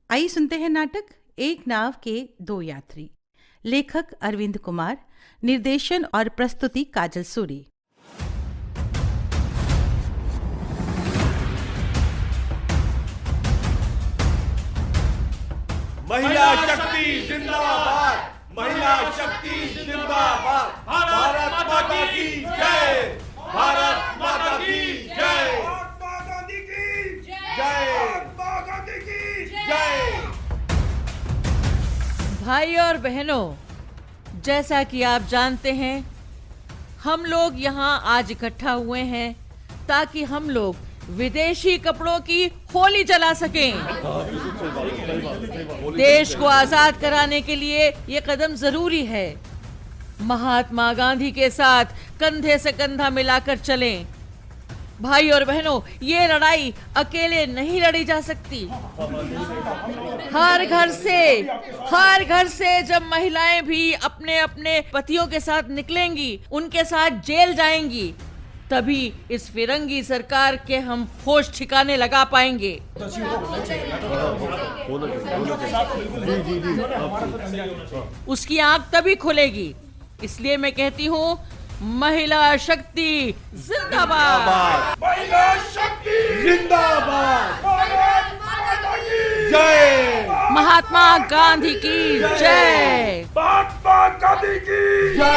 आइए सुनते हैं नाटक एक नाव के दो यात्री। लेखक अरविंद कुमार, निर्देशन और प्रस्तुति काजल सूरी। महिला शक्ति जिंदाबाद, महिला शक्ति जिंदाबाद। भारत माता की जय, भारत माता की जय, महात्मा गांधी की जय, महात्मा गांधी की जय। भाई और बहनों, जैसा कि आप जानते हैं, हम लोग यहाँ आज इकट्ठा हुए हैं ताकि हम लोग विदेशी कपड़ों की होली जला सकें। देश को आजाद कराने के लिए ये कदम जरूरी है। महात्मा गांधी के साथ कंधे से कंधा मिलाकर चलें। भाई और बहनों, ये लड़ाई अकेले नहीं लड़ी जा सकती। हर घर से जब महिलाएं भी अपने अपने पतियों के साथ निकलेंगी, उनके साथ जेल जाएंगी, तभी इस फिरंगी सरकार के हम होश ठिकाने लगा पाएंगे। उसकी आंख तभी खुलेगी। इसलिए मैं कहती हूँ, महिला शक्ति जिंदाबाद, महिला शक्ति जिंदाबाद, भारत माता की जय, महात्मा गांधी की जय, महात्मा गांधी की जय,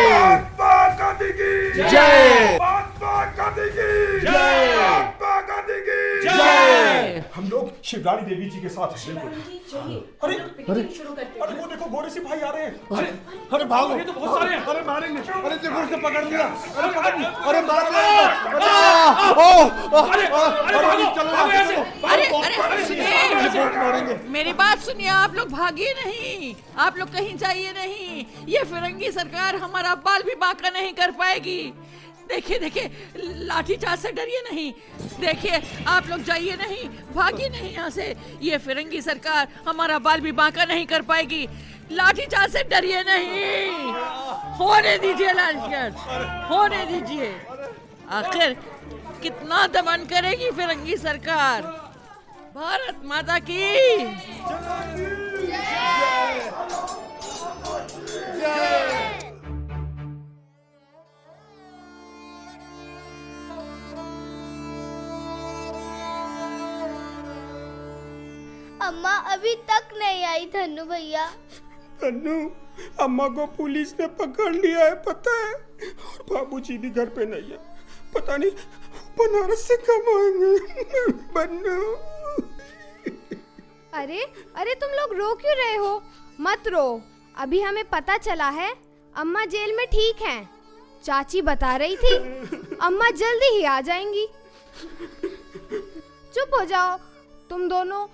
महात्मा गांधी की जय, महात्मा गांधी की जय, महात्मा गांधी की जय। हम लोग शिवरानी देवी जी के साथ हैं। अरे अरे अरे वो देखो, गोरे सिपाही आ रहे हैं। अरे अरे भागो, ये तो बहुत सारे हैं। अरे मारेंगे। अरे देखो, उसने पकड़ लिया। अरे पकड़ लिया। अरे मार लिया। अरे सुनिए, मेरी बात सुनिए। आप लोग भागिए नहीं, आप लोग कहीं जाइए नहीं। ये फिरंगी सरकार हमारा बाल भी बांका नहीं कर पाएगी। देखिए, लाठीचार्ज से डरिए नहीं। देखिए, आप लोग जाइए नहीं, भागिए नहीं यहाँ से। ये फिरंगी सरकार हमारा बाल भी बांका नहीं कर पाएगी। लाठीचार्ज से डरिए नहीं। होने दीजिए लाठीचार्ज, होने दीजिए। आखिर कितना दमन करेगी फिरंगी सरकार। भारत माता की अम्मा अभी तक नहीं आई। धन्नू भैया, धन्नू, अम्मा को पुलिस ने पकड़ लिया है, पता है। और बाबूजी भी घर पे नहीं है। पता नहीं बनारस से कब आएंगे। बन्नू, अरे तुम लोग रो क्यों रहे हो? मत रो। अभी हमें पता चला है अम्मा जेल में ठीक हैं। चाची बता रही थी अम्मा जल्दी ही आ जाएंगी। चुप हो जाओ तुम दोनों।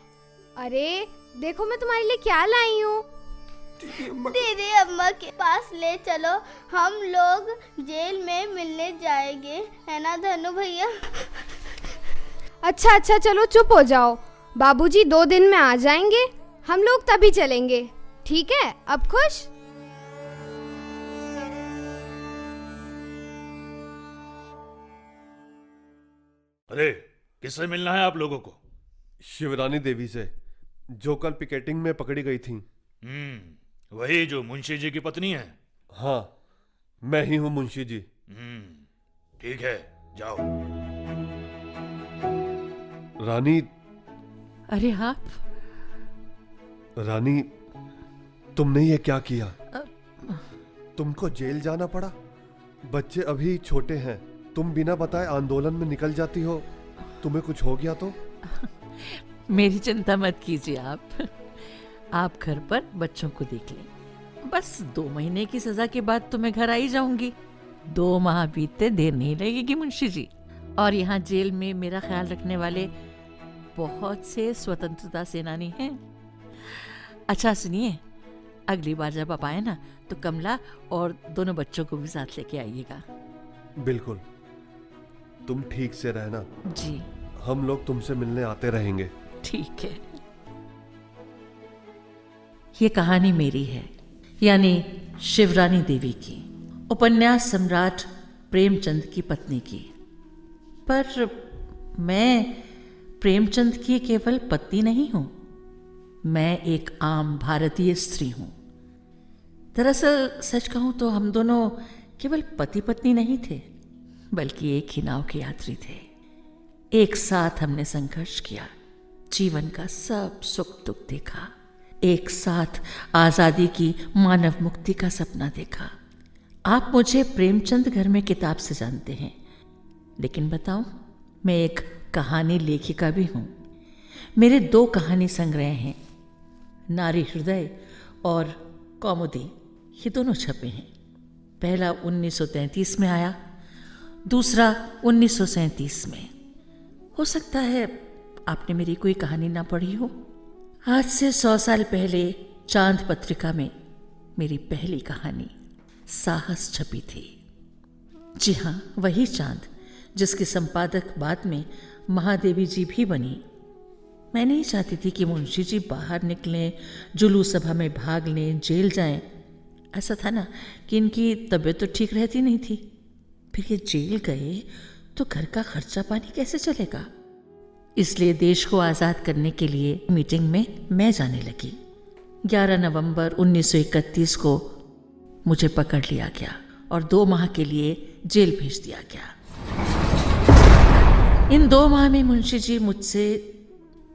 अरे देखो, मैं तुम्हारे लिए क्या लाई हूँ। दीदी अम्मा के पास ले चलो, हम लोग जेल में मिलने जाएंगे, है ना धन्नू भैया? अच्छा चलो चुप हो जाओ। बाबूजी 2 दिन में आ जाएंगे, हम लोग तभी चलेंगे। ठीक है, अब खुश? अरे किससे मिलना है आप लोगों को? शिवरानी देवी से, जो कल पिकेटिंग में पकड़ी गई थी। वही जो मुंशी जी की पत्नी है? हाँ, मैं ही हूँ मुंशी जी। ठीक है, जाओ। रानी, अरे आप रानी, तुमने ये क्या किया? तुमको जेल जाना पड़ा। बच्चे अभी छोटे हैं, तुम बिना बताए आंदोलन में निकल जाती हो। तुम्हें कुछ हो गया तो? मेरी चिंता मत कीजिए आप घर पर बच्चों को देख लें। बस 2 महीने की सजा के बाद तो मैं घर आई जाऊंगी। 2 माह बीतते देर नहीं लगेगी मुंशी जी। और यहाँ जेल में मेरा ख्याल रखने वाले बहुत से स्वतंत्रता सेनानी हैं। अच्छा सुनिए, अगली बार जब आप आए ना, तो कमला और दोनों बच्चों को भी साथ लेके आइएगा। बिल्कुल, तुम ठीक से रहना। जी, हम लोग तुमसे मिलने आते रहेंगे। ठीक है। ये कहानी मेरी है, यानी शिवरानी देवी की, उपन्यास सम्राट प्रेमचंद की पत्नी की। पर मैं प्रेमचंद की केवल पत्नी नहीं हूं, मैं एक आम भारतीय स्त्री हूं। दरअसल सच कहूं तो हम दोनों केवल पति पत्नी नहीं थे, बल्कि एक ही नाव के यात्री थे। एक साथ हमने संघर्ष किया, जीवन का सब सुख दुख देखा, एक साथ आजादी की, मानव मुक्ति का सपना देखा। आप मुझे प्रेमचंद घर में किताब से जानते हैं, लेकिन बताऊं, मैं एक कहानी लेखिका भी हूं। मेरे 2 कहानी संग्रह हैं, नारी हृदय और कौमुदी। ये दोनों छपे हैं। पहला 1933 में आया, दूसरा 1937 में। हो सकता है आपने मेरी कोई कहानी ना पढ़ी हो। आज से 100 साल पहले चांद पत्रिका में मेरी पहली कहानी साहस छपी थी। जी हाँ, वही चांद जिसके संपादक बाद में महादेवी जी भी बनी। मैं नहीं चाहती थी कि मुंशी जी बाहर निकलें, जुलूस सभा में भाग लें, जेल जाएं। ऐसा था ना कि इनकी तबीयत तो ठीक रहती नहीं थी, फिर ये जेल गए तो घर का खर्चा पानी कैसे चलेगा। इसलिए देश को आज़ाद करने के लिए मीटिंग में मैं जाने लगी। 11 नवंबर 1931 को मुझे पकड़ लिया गया और 2 माह के लिए जेल भेज दिया गया। इन 2 माह में मुंशी जी मुझसे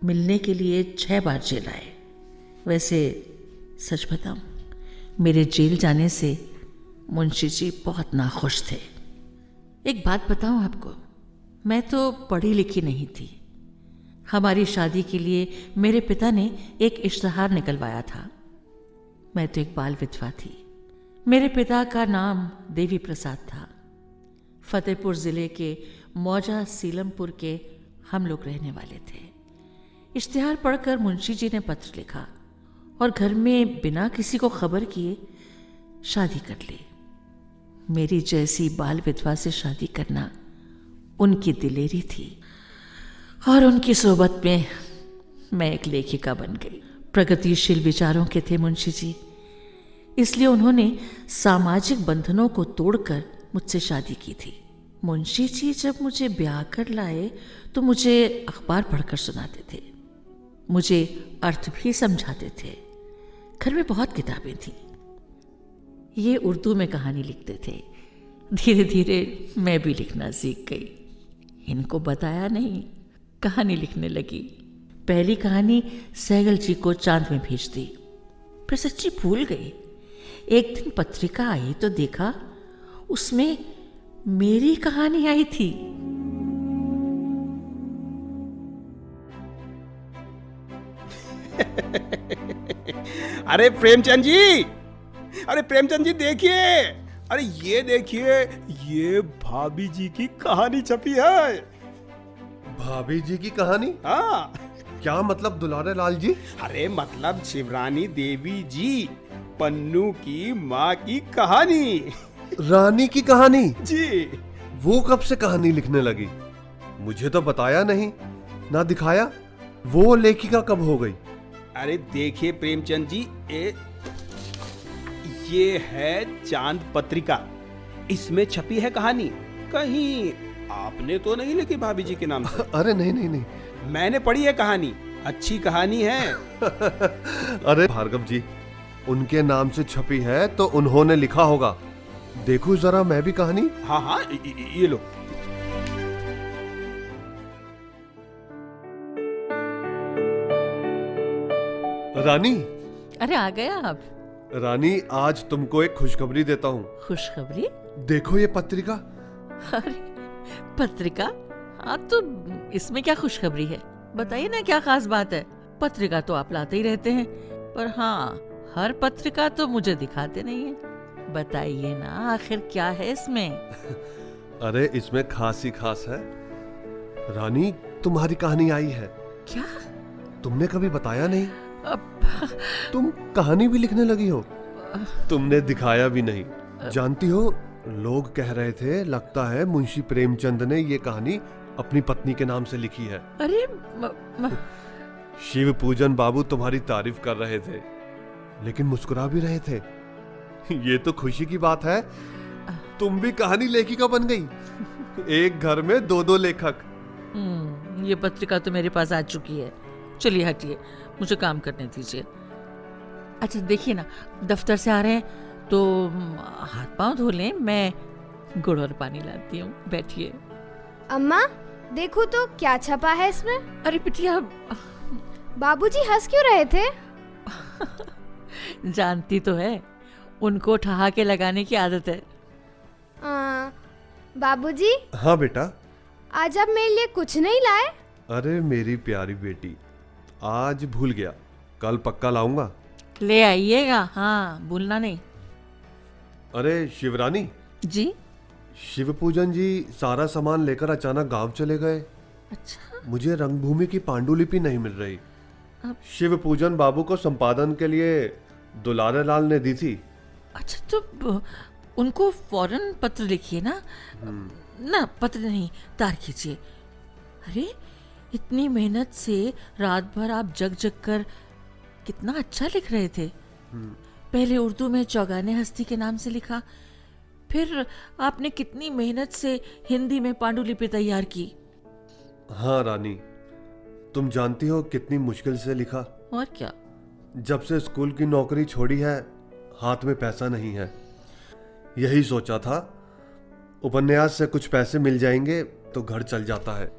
मिलने के लिए 6 बार जेल आए। वैसे सच बताऊं, मेरे जेल जाने से मुंशी जी बहुत नाखुश थे। एक बात बताऊं आपको, मैं तो पढ़ी लिखी नहीं थी। हमारी शादी के लिए मेरे पिता ने एक इश्तहार निकलवाया था। मैं तो एक बाल विधवा थी। मेरे पिता का नाम देवी प्रसाद था। फतेहपुर जिले के मौजा सीलमपुर के हम लोग रहने वाले थे। इश्तिहार पढ़कर मुंशी जी ने पत्र लिखा और घर में बिना किसी को खबर किए शादी कर ली। मेरी जैसी बाल विधवा से शादी करना उनकी दिलेरी थी और उनकी सोबत में मैं एक लेखिका बन गई। प्रगतिशील विचारों के थे मुंशी जी, इसलिए उन्होंने सामाजिक बंधनों को तोड़कर मुझसे शादी की थी। मुंशी जी जब मुझे ब्याह कर लाए तो मुझे अखबार पढ़कर सुनाते थे, मुझे अर्थ भी समझाते थे। घर में बहुत किताबें थीं। ये उर्दू में कहानी लिखते थे। धीरे धीरे मैं भी लिखना सीख गई। इनको बताया नहीं, कहानी लिखने लगी। पहली कहानी सहगल जी को चांद में भेज दी, फिर सच्ची भूल गई। एक दिन पत्रिका आई तो देखा उसमें मेरी कहानी आई थी। अरे प्रेमचंद जी, अरे प्रेमचंद जी देखिए, अरे ये देखिए, ये भाभी जी की कहानी छपी है। भाभी जी की कहानी? हाँ। क्या मतलब दुलारे लाल जी? अरे मतलब शिवरानी देवी जी, पन्नू की माँ की कहानी। रानी की कहानी? जी। वो कब से कहानी लिखने लगी? मुझे तो बताया नहीं, ना दिखाया। वो लेखिका कब हो गई? अरे देखिए प्रेमचंद जी, ये है चांद पत्रिका, इसमें छपी है कहानी। कहीं आपने तो नहीं लिखी भाभी जी के नाम से? अरे नहीं नहीं नहीं, मैंने पढ़ी है कहानी, अच्छी कहानी है। अरे भार्गव जी, उनके नाम से छपी है तो उन्होंने लिखा होगा। देखो जरा मैं भी कहानी। हाँ हाँ, ये लो। रानी। अरे आ गया आप? रानी, आज तुमको एक खुशखबरी देता हूँ। खुशखबरी? देखो ये पत्रिका। अरे पत्रिका? हाँ, तो इसमें क्या खुशखबरी है? बताइए ना, क्या खास बात है? पत्रिका तो आप लाते ही रहते हैं, पर हाँ, हर पत्रिका तो मुझे दिखाते नहीं है। बताइए ना, आखिर क्या है इसमें? अरे इसमें खास ही खास है। रानी, तुम्हारी कहानी आई है। क्या? तुमने कभी बताया नहीं। तुम कहानी भी लिखने लगी हो। तुमने दिखाया भी नहीं। जानती हो, लोग कह रहे थे लगता है मुंशी प्रेमचंद ने ये कहानी अपनी पत्नी के नाम से लिखी है। अरे शिव पूजन बाबू तुम्हारी तारीफ कर रहे थे, लेकिन मुस्कुरा भी रहे थे। ये तो खुशी की बात है, तुम भी कहानी लेखिका बन गई। एक घर में 2-2 लेखक। ये पत्रिका तो मेरे पास आ चुकी है, चलिए हटिए, मुझे काम करने दीजिए। अच्छा देखिए ना, दफ्तर से आ रहे हैं तो हाथ पांव धो लें, मैं गुड़ और पानी लाती हूँ, बैठिए। अम्मा देखो तो क्या छपा है इसमें। अरे बिटिया, बाबूजी हंस क्यों रहे थे? जानती तो है, उनको ठहाके लगाने की आदत है। बाबूजी, हाँ बेटा। आज आप मेरे लिए कुछ नहीं लाए? अरे मेरी प्यारी बेटी, आज भूल गया, कल पक्का लाऊंगा। ले आइएगा, हाँ भूलना नहीं। अरे शिवरानी जी? शिव पूजन जी सारा सामान लेकर अचानक गांव चले गए। अच्छा, मुझे रंगभूमि की पांडुलिपि नहीं मिल रही। अब- शिव पूजन बाबू को संपादन के लिए दुलारे लाल ने दी थी। अच्छा तो उनको फौरन पत्र लिखिए ना। ना पत्र नहीं, तार खींचिए। अरे इतनी मेहनत से रात भर आप जग जग कर कितना अच्छा लिख रहे थे। पहले उर्दू में चौगाने हस्ती के नाम से लिखा, फिर आपने कितनी मेहनत से हिंदी में पांडुलिपि तैयार की। हाँ रानी, तुम जानती हो कितनी मुश्किल से लिखा। और क्या, जब से स्कूल की नौकरी छोड़ी है हाथ में पैसा नहीं है। यही सोचा था उपन्यास से कुछ पैसे मिल जाएंगे तो घर चल जाता है।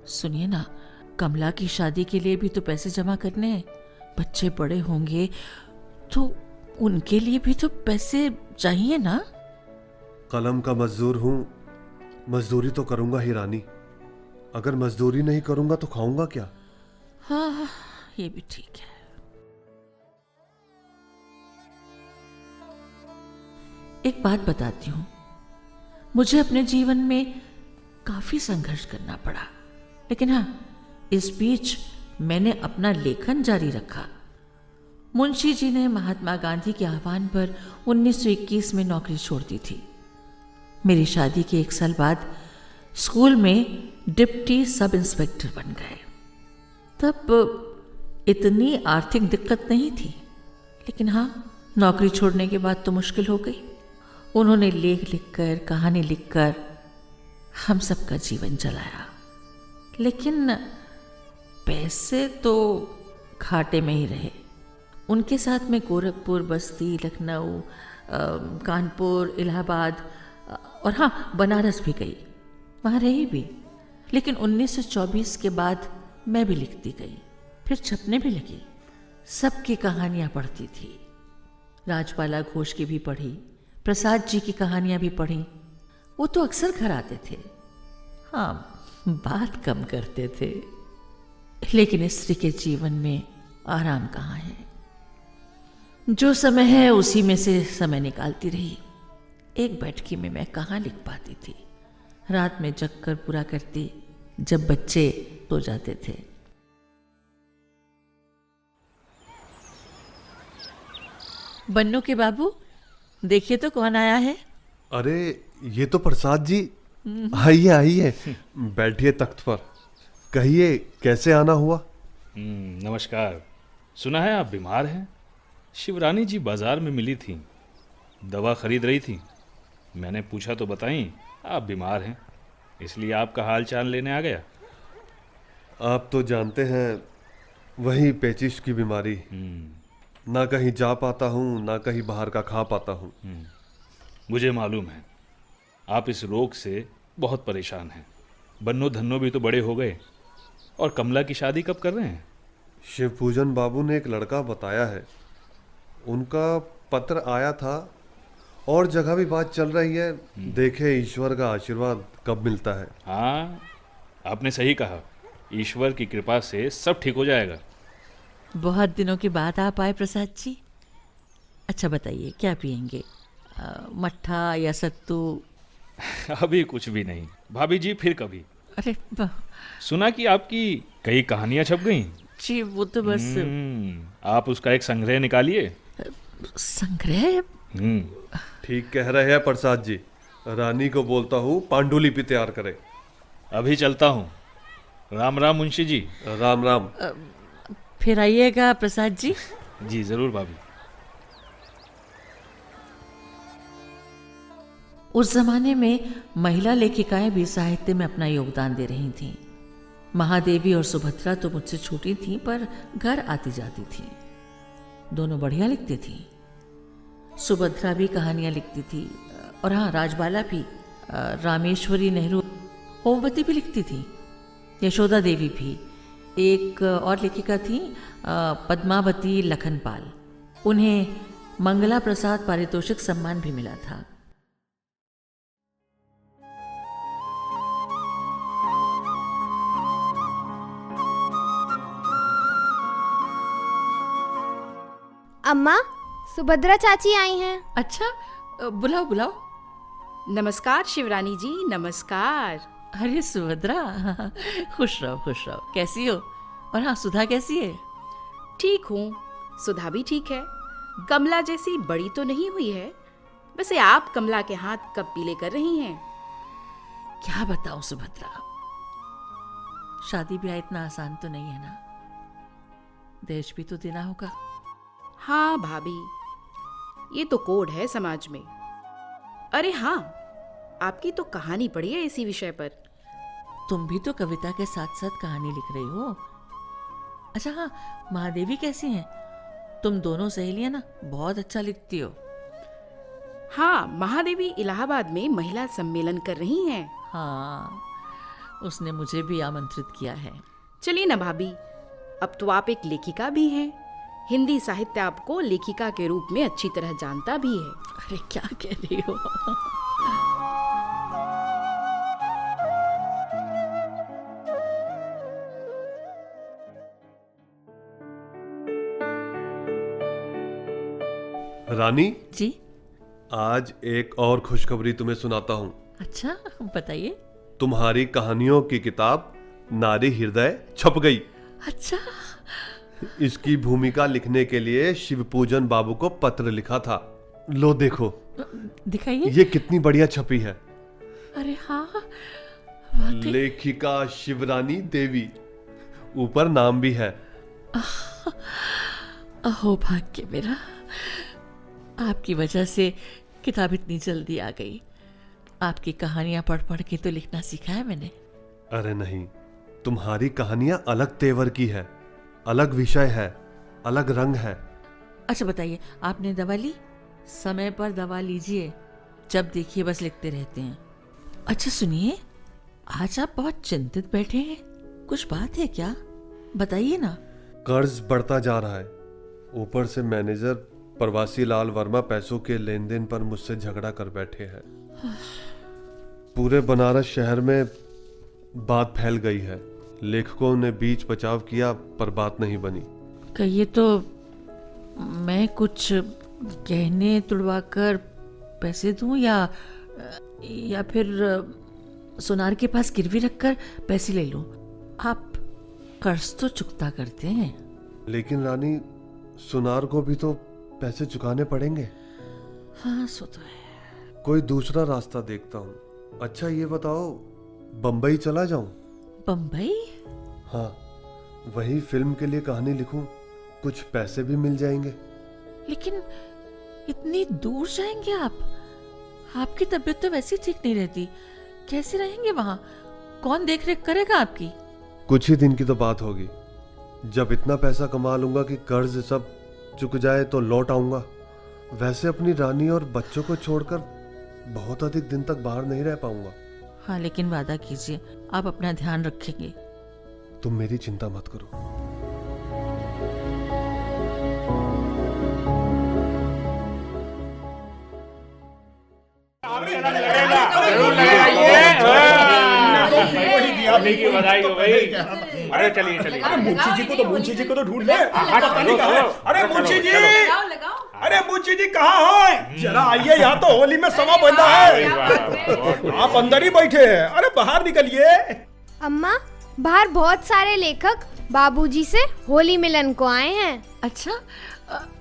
सुनिए ना, कमला की शादी के लिए भी तो पैसे जमा करने हैं। बच्चे बड़े होंगे तो उनके लिए भी तो पैसे चाहिए ना। कलम का मजदूर हूँ, मजदूरी तो करूंगा ही रानी। अगर मजदूरी नहीं करूंगा तो खाऊंगा क्या? हाँ, ये भी ठीक है। एक बात बताती हूँ, मुझे अपने जीवन में काफी संघर्ष करना पड़ा, लेकिन हाँ, इस बीच मैंने अपना लेखन जारी रखा। मुंशी जी ने महात्मा गांधी के आह्वान पर 1921 में नौकरी छोड़ दी थी। मेरी शादी के 1 साल बाद स्कूल में डिप्टी सब इंस्पेक्टर बन गए। तब इतनी आर्थिक दिक्कत नहीं थी, लेकिन हाँ, नौकरी छोड़ने के बाद तो मुश्किल हो गई। उन्होंने लेख लिखकर, कहानी लिखकर हम सबका जीवन चलाया, लेकिन पैसे तो घाटे में ही रहे। उनके साथ में गोरखपुर, बस्ती, लखनऊ, कानपुर, इलाहाबाद और हाँ, बनारस भी गई, वहाँ रही भी। लेकिन 1924 के बाद मैं भी लिखती गई, फिर छपने भी लगी। सबकी कहानियाँ पढ़ती थी, राजपाला घोष की भी पढ़ी, प्रसाद जी की कहानियाँ भी पढ़ी। वो तो अक्सर घर आते थे, हाँ बात कम करते थे, लेकिन स्त्री के जीवन में आराम कहाँ है। जो समय है उसी में से समय निकालती रही। एक बैठकी में मैं कहाँ लिख पाती थी, रात में जग कर पूरा करती जब बच्चे सो जाते थे। बन्नू के बाबू, देखिए तो कौन आया है। अरे ये तो प्रसाद जी। आइए आइए, बैठिए तख्त पर। कहिए कैसे आना हुआ? नमस्कार। सुना है आप बीमार हैं। शिवरानी जी बाजार में मिली थी, दवा खरीद रही थी। मैंने पूछा तो बताई आप बीमार हैं, इसलिए आपका हाल चाल लेने आ गया। आप तो जानते हैं, वही पेचिश की बीमारी। ना कहीं जा पाता हूँ, ना कहीं बाहर का खा पाता हूँ। मुझे मालूम है आप इस रोग से बहुत परेशान हैं। बन्नो धन्नो भी तो बड़े हो गए, और कमला की शादी कब कर रहे हैं? शिव पूजन बाबू ने एक लड़का बताया है, उनका पत्र आया था, और जगह भी बात चल रही है। देखे ईश्वर का आशीर्वाद कब मिलता है। हाँ, आपने सही कहा, ईश्वर की कृपा से सब ठीक हो जाएगा। बहुत दिनों के बाद आप आए प्रसाद जी। अच्छा बताइए, क्या पियेंगे, मट्ठा या सत्तू? अभी कुछ भी नहीं भाभी जी, फिर कभी। अरे सुना कि आपकी कई कहानियां छप गईं। जी वो तो बस। आप उसका एक संग्रह निकालिए। संग्रह? ठीक कह रहे हैं प्रसाद जी। रानी को बोलता हूँ पांडुलिपि तैयार करे। अभी चलता हूँ। राम राम मुंशी जी। राम राम। फिर आइएगा प्रसाद जी। जी जरूर भाभी। उस जमाने में महिला लेखिकाएं भी साहित्य में अपना योगदान दे रही थीं। महादेवी और सुभद्रा तो मुझसे छोटी थीं, पर घर आती जाती थीं। दोनों बढ़िया लिखती थीं। सुभद्रा भी कहानियाँ लिखती थी, और हाँ, राजबाला भी, रामेश्वरी नेहरू, ओमवती भी लिखती थी, यशोदा देवी भी। एक और लेखिका थी पद्मावती लखनपाल। उन्हें मंगला प्रसाद पारितोषिक सम्मान भी मिला था। अम्मा, सुभद्रा चाची आई हैं। अच्छा, बुलाओ बुलाओ। नमस्कार शिवरानी जी, नमस्कार। अरे सुभद्रा, खुश रहो खुश रहो। कैसी हो? और हाँ, सुधा कैसी है? ठीक हूँ, सुधा भी ठीक है। कमला जैसी बड़ी तो नहीं हुई है। वैसे आप कमला के हाथ कब पीले कर रही हैं? क्या बताऊं सुभद्रा, शादी ब्याह इतना आसान तो नहीं है ना। दहेज भी तो देना होगा। हाँ भाभी, ये तो कोड है समाज में। अरे हाँ, आपकी तो कहानी पढ़ी है इसी विषय पर। तुम भी तो कविता के साथ साथ कहानी लिख रही हो। अच्छा हाँ, महादेवी कैसी हैं? तुम दोनों सहेलियां ना बहुत अच्छा लिखती हो। हाँ, महादेवी इलाहाबाद में महिला सम्मेलन कर रही हैं। हाँ, उसने मुझे भी आमंत्रित किया है। चलिए ना भाभी, अब तो आप एक लेखिका भी हैं। हिंदी साहित्य आपको लेखिका के रूप में अच्छी तरह जानता भी है। अरे क्या कह रही हो? रानी जी? आज एक और खुशखबरी तुम्हें सुनाता हूँ। अच्छा, बताइए। तुम्हारी कहानियों की किताब नारी हृदय छप गई। अच्छा। इसकी भूमिका लिखने के लिए शिवपूजन बाबू को पत्र लिखा था। लो देखो, दिखाइए। ये कितनी बढ़िया छपी है। अरे हाँ, वाकई। लेखिका शिवरानी देवी, ऊपर नाम भी है। अहो भाग्य मेरा, आपकी वजह से किताब इतनी जल्दी आ गई। आपकी कहानियां पढ़ पढ़ के तो लिखना सीखा है मैंने। अरे नहीं, तुम्हारी कहानियां अलग तेवर की है, अलग विषय है, अलग रंग है। अच्छा बताइए, आपने दवा ली? समय पर दवा लीजिए, जब देखिए बस लिखते रहते हैं। अच्छा सुनिए, आज आप बहुत चिंतित बैठे हैं, कुछ बात है क्या? बताइए ना। कर्ज बढ़ता जा रहा है, ऊपर से मैनेजर प्रवासी लाल वर्मा पैसों के लेन देन पर मुझसे झगड़ा कर बैठे हैं। पूरे बनारस शहर में बात फैल गई है। लेखकों ने बीच बचाव किया पर बात नहीं बनी। कहिए तो मैं कुछ गहने तुड़वा कर पैसे दूं, या फिर सोनार के पास गिरवी रखकर पैसे ले लूं। आप कर्ज तो चुकता करते हैं। लेकिन रानी, सुनार को भी तो पैसे चुकाने पड़ेंगे। हाँ, सो तो है। कोई दूसरा रास्ता देखता हूँ। अच्छा ये बताओ, बम्बई चला जाऊं? बम्बई? हाँ, वही फिल्म के लिए कहानी लिखूं, कुछ पैसे भी मिल जाएंगे। लेकिन इतनी दूर जाएंगे आप? आपकी तबीयत तो वैसे ठीक नहीं रहती, कैसे रहेंगे वहां? कौन देख रेख करेगा आपकी? कुछ ही दिन की तो बात होगी। जब इतना पैसा कमा लूंगा कि कर्ज सब चुक जाए तो लौट आऊंगा। वैसे अपनी रानी और बच्चों को छोड़कर बहुत अधिक दिन तक बाहर नहीं रह पाऊंगा। हाँ, लेकिन वादा कीजिए आप अपना ध्यान रखेंगे। तुम मेरी चिंता मत करो। जरूर लगेगा। बधाई हो भाई। अरे चलिए चलिए। अरे मुंशी जी को तो ढूंढ ले। पता नहीं कहाँ है। अरे मुंशी जी, अरे मुंशी जी कहाँ हो? जरा आइए, यहाँ तो होली में समा बंधा है। आप अंदर ही बैठे हैं, अरे बाहर निकलिए। अम्मा, बाहर बहुत सारे लेखक बाबूजी से होली मिलन को आए हैं। अच्छा,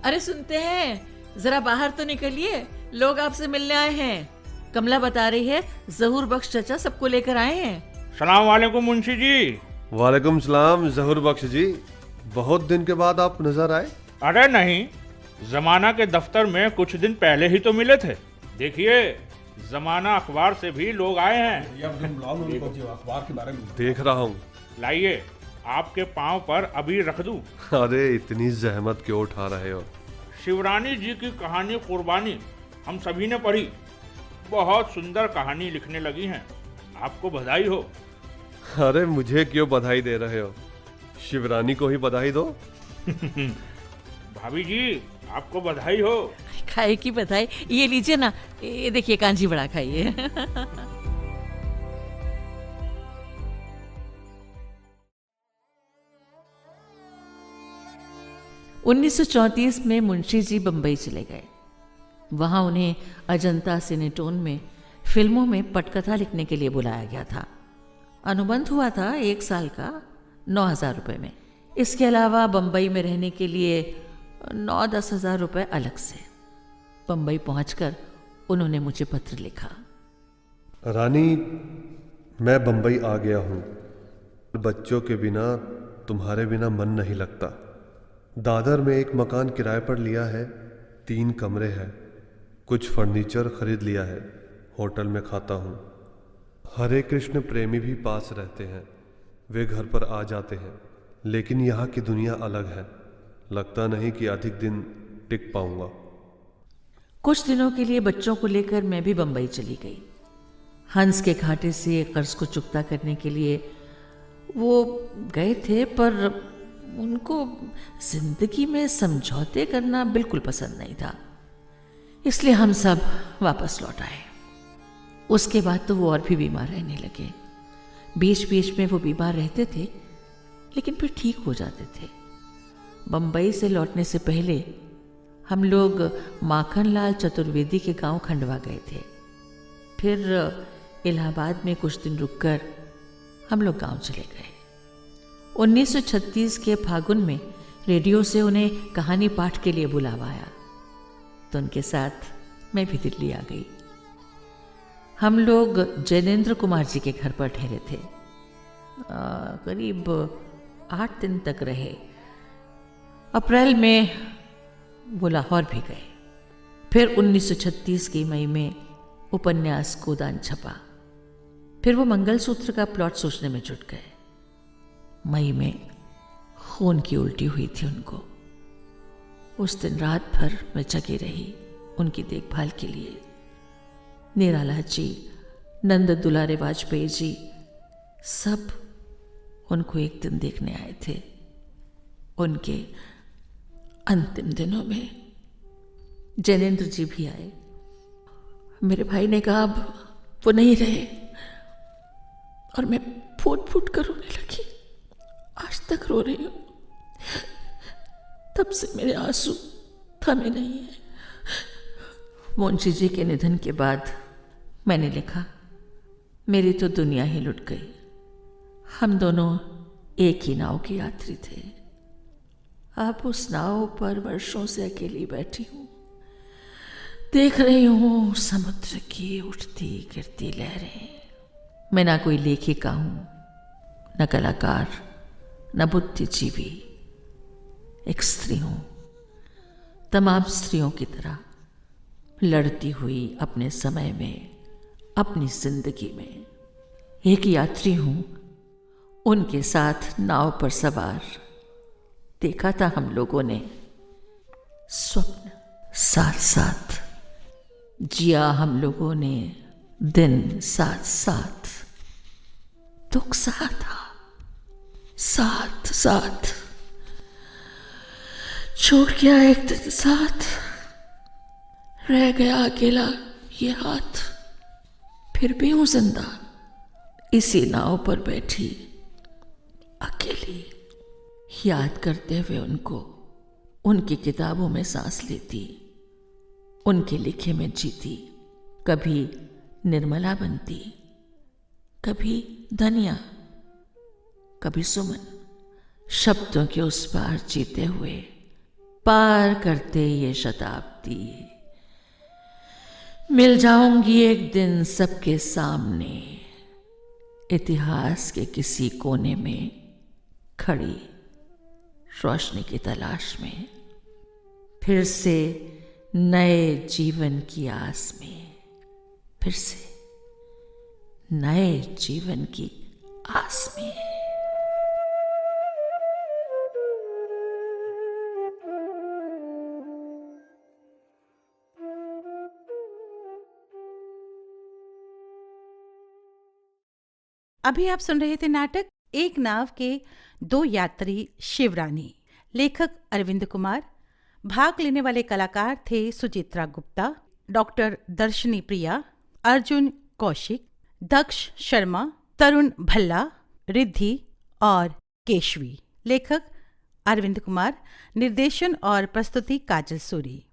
अरे सुनते हैं, जरा बाहर तो निकलिए, लोग आपसे मिलने आए हैं। कमला बता रही है जहूर बख्श चाचा सबको लेकर आए हैं। सलाम वालेकुम मुंशी जी। वालेकुम सलाम जहूर बख्श जी, बहुत दिन के बाद आप नजर आए। अरे नहीं, जमाना के दफ्तर में कुछ दिन पहले ही तो मिले थे। देखिए, जमाना अखबार से भी लोग आए हैं। भैया तुम लाओ उनको जो अखबार के बारे में। देख रहा हूँ। लाइए, आपके पांव पर अभी रख दूं। अरे इतनी जहमत क्यों उठा रहे हो? शिवरानी जी की कहानी कुर्बानी हम सभी ने पढ़ी। बहुत सुंदर कहानी लिखने लगी हैं। आपको बधाई हो। अरे मुझे क्यों बधाई दे रहे हो? शिवरानी को ही बधाई दो। भाभी जी, आपको बधाई हो। खाए की बधाई। ये लीजिए ना, ये देखिए कांजी बड़ा खाइए। 1934 में मुंशी जी बम्बई चले गए। वहाँ उन्हें अजंता सिनेटोन में फिल्मों में पटकथा लिखने के लिए बुलाया गया था। अनुबंध हुआ था 1 साल का 9,000 रुपये में। इसके अलावा बम्बई में रहने के लिए 9-10 हज़ार रुपये अलग से। बम्बई पहुंचकर उन्होंने मुझे पत्र लिखा। रानी, मैं बम्बई आ गया हूँ। बच्चों के बिना तुम्हारे बिना मन नहीं लगता। दादर में एक मकान किराए पर लिया है। 3 कमरे हैं। कुछ फर्नीचर खरीद लिया है। होटल में खाता हूँ। हरे कृष्ण प्रेमी भी पास रहते हैं। वे घर पर आ जाते हैं। लेकिन यहाँ की दुनिया अलग है। लगता नहीं कि अधिक दिन टिक पाऊंगा। कुछ दिनों के लिए बच्चों को लेकर मैं भी बम्बई चली गई। हंस के घाटे से कर्ज को चुकता करने के लिए वो गए थे, पर उनको जिंदगी में समझौते करना बिल्कुल पसंद नहीं था। इसलिए हम सब वापस लौट आए। उसके बाद तो वो और भी बीमार रहने लगे। बीच बीच में वो बीमार रहते थे, लेकिन फिर ठीक हो जाते थे। बम्बई से लौटने से पहले हम लोग माखनलाल चतुर्वेदी के गांव खंडवा गए थे। फिर इलाहाबाद में कुछ दिन रुककर हम लोग गांव चले गए। 1936 के फागुन में रेडियो से उन्हें कहानी पाठ के लिए बुलावा आया, तो उनके साथ मैं भी दिल्ली आ गई। हम लोग जैनेन्द्र कुमार जी के घर पर ठहरे थे। करीब 8 दिन तक रहे। अप्रैल में वो लाहौर भी गए। फिर 1936 की मई में उपन्यास गोदान छपा। फिर वो मंगलसूत्र का प्लॉट सोचने में जुट गए। मई में खून की उल्टी हुई थी उनको। उस दिन रात भर मैं जगी रही उनकी देखभाल के लिए। निराला जी, नंद दुलारे वाजपेयी जी, सब उनको एक दिन देखने आए थे। उनके अंतिम दिनों में जैनेन्द्र जी भी आए। मेरे भाई ने कहा अब वो नहीं रहे, और मैं फूट फूट कर रोने लगी। आज तक रो रही हूं। तब से मेरे आंसू थमे नहीं है। मुंशी जी के निधन के बाद मैंने लिखा, मेरी तो दुनिया ही लुट गई। हम दोनों एक ही नाव के यात्री थे। अब उस नाव पर वर्षों से अकेली बैठी हूं। देख रही हूं समुद्र की उठती गिरती लहरें। मैं ना कोई लेखिका हूं, न कलाकार, न बुद्धिजीवी। एक स्त्री हूं, तमाम स्त्रियों की तरह लड़ती हुई अपने समय में, अपनी जिंदगी में। एक यात्री हूं, उनके साथ नाव पर सवार। देखा था हम लोगों ने स्वप्न साथ साथ, जिया हम लोगों ने दिन साथ साथ, दुख सहा था साथ साथ। छूट गया एक दिन साथ, रह गया अकेला ये हाथ। फिर भी हूं जिंदा, इसी नाव पर बैठी अकेली, याद करते हुए उनको। उनकी किताबों में सांस लेती, उनके लिखे में जीती। कभी निर्मला बनती, कभी धनिया, कभी सुमन। शब्दों के उस पार जीते हुए पार करते ये शताब्दी। मिल जाऊंगी एक दिन सबके सामने, इतिहास के किसी कोने में खड़ी रोशनी की तलाश में। फिर से नए जीवन की आस में, फिर से नए जीवन की आस में है। अभी आप सुन रहे थे नाटक एक नाव के दो यात्री शिवरानी। लेखक अरविंद कुमार। भाग लेने वाले कलाकार थे सुचित्रा गुप्ता, डॉक्टर दर्शनी प्रिया, अर्जुन कौशिक, दक्ष शर्मा, तरुण भल्ला, रिद्धि और केशवी। लेखक अरविंद कुमार। निर्देशन और प्रस्तुति काजल सूरी।